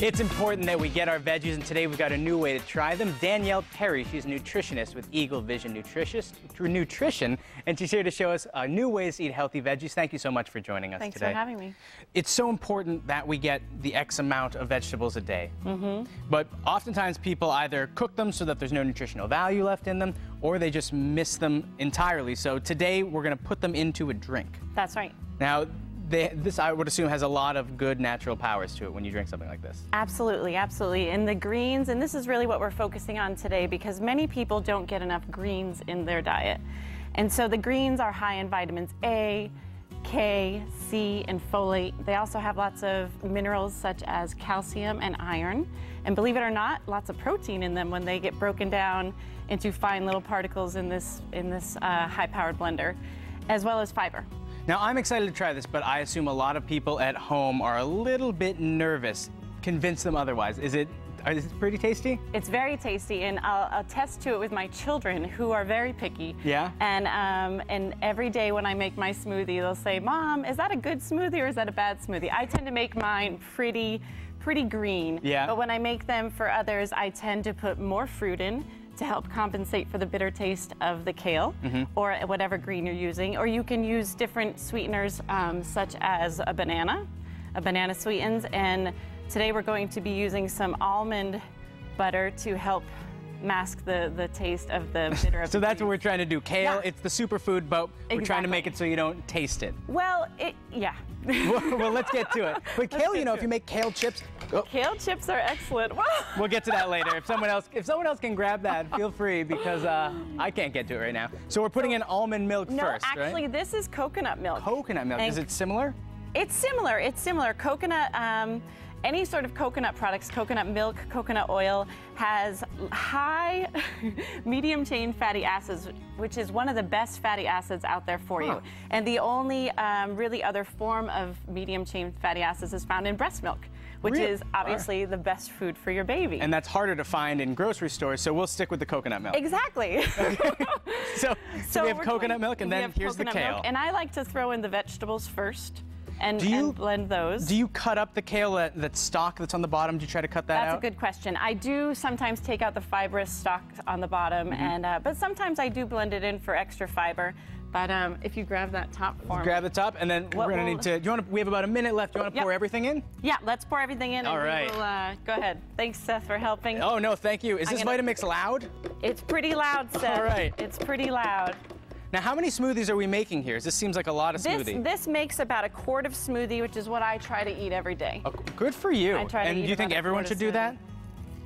It's important that we get our veggies, and today we've got a new way to try them. Danielle Perry, she's a nutritionist with Eagle Vision Nutrition, and she's here to show us new ways to eat healthy veggies. Thank you so much for joining us today. Thanks for having me. It's so important that we get the X amount of vegetables a day. But oftentimes people either cook them so that there's no nutritional value left in them, or they just miss them entirely. So today we're going to put them into a drink. That's right. Now, this, I would assume, has a lot of good natural powers to it when you drink something like this. Absolutely, absolutely. And the greens, and this is really what we're focusing on today because many people don't get enough greens in their diet. And so the greens are high in vitamins A, K, C, and folate. They also have lots of minerals such as calcium and iron. And believe it or not, lots of protein in them when they get broken down into fine little particles in this high-powered blender, as well as fiber. Now, I'm excited to try this, but I assume a lot of people at home are a little bit nervous. Convince them otherwise. Is it pretty tasty? It's very tasty, and I'll attest to it with my children, who are very picky. Yeah? And every day when I make my smoothie, they'll say, "Mom, is that a good smoothie or is that a bad smoothie?" I tend to make mine pretty green. Yeah. But when I make them for others, I tend to put more fruit in to help compensate for the bitter taste of the kale or whatever green you're using. Or you can use different sweeteners such as a banana sweetens. And today we're going to be using some almond butter to help mask the taste of the bitter of So the that's what juice. we're trying to do. Kale, it's the superfood, but we're trying to make it so you don't taste it. Well, yeah. Well, let's get to it. But kale, you know, if you make kale chips... Kale chips are excellent. We'll get to that later. If someone else can grab that, feel free, because I can't get to it right now. So we're putting in almond milk first, right? No, actually, this is coconut milk. Coconut milk. Is it similar? It's similar. It's similar. Coconut, any sort of coconut products, coconut milk, coconut oil, has high medium chain fatty acids, which is one of the best fatty acids out there for you. And the only really other form of medium chain fatty acids is found in breast milk, which is obviously the best food for your baby. And that's harder to find in grocery stores, so we'll stick with the coconut milk. Exactly. So we have coconut milk, and then here's the kale. And I like to throw in the vegetables first. And blend those. Do you cut up the kale, that stalk that's on the bottom? Do you try to cut that out? That's a good question. I do sometimes take out the fibrous stalk on the bottom, but sometimes I do blend it in for extra fiber. But if you grab that top for me. Grab the top, and then we're going to need to... we have about a minute left. Do you want to pour everything in? Yeah, let's pour everything in. All right. We'll, go ahead. Thanks, Seth, for helping. Oh, no, thank you. Is this Vitamix loud? It's pretty loud, Seth. All right. It's pretty loud. Now, how many smoothies are we making here? This seems like a lot of smoothie. This makes about a quart of smoothie, which is what I try to eat every day. Oh, good for you. I try to and do you think everyone should do that?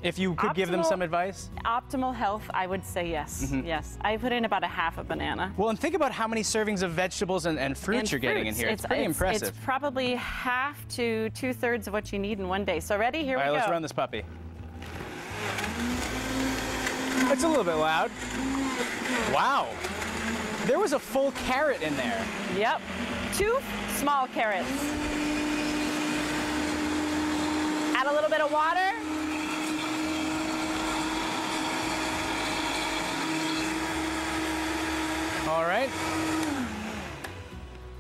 If you could give them some advice? Optimal health, I would say yes. Yes. I put in about a half a banana. Well, and think about how many servings of vegetables and fruits you're getting in here. It's pretty impressive. It's probably half to 2/3 of what you need in one day. So ready? Here we go. All right, let's run this puppy. It's a little bit loud. Wow. There was a full carrot in there. Yep. 2 small carrots. Add a little bit of water. All right.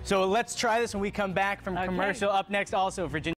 So let's try this when we come back from commercial. Up next, also, Virginia.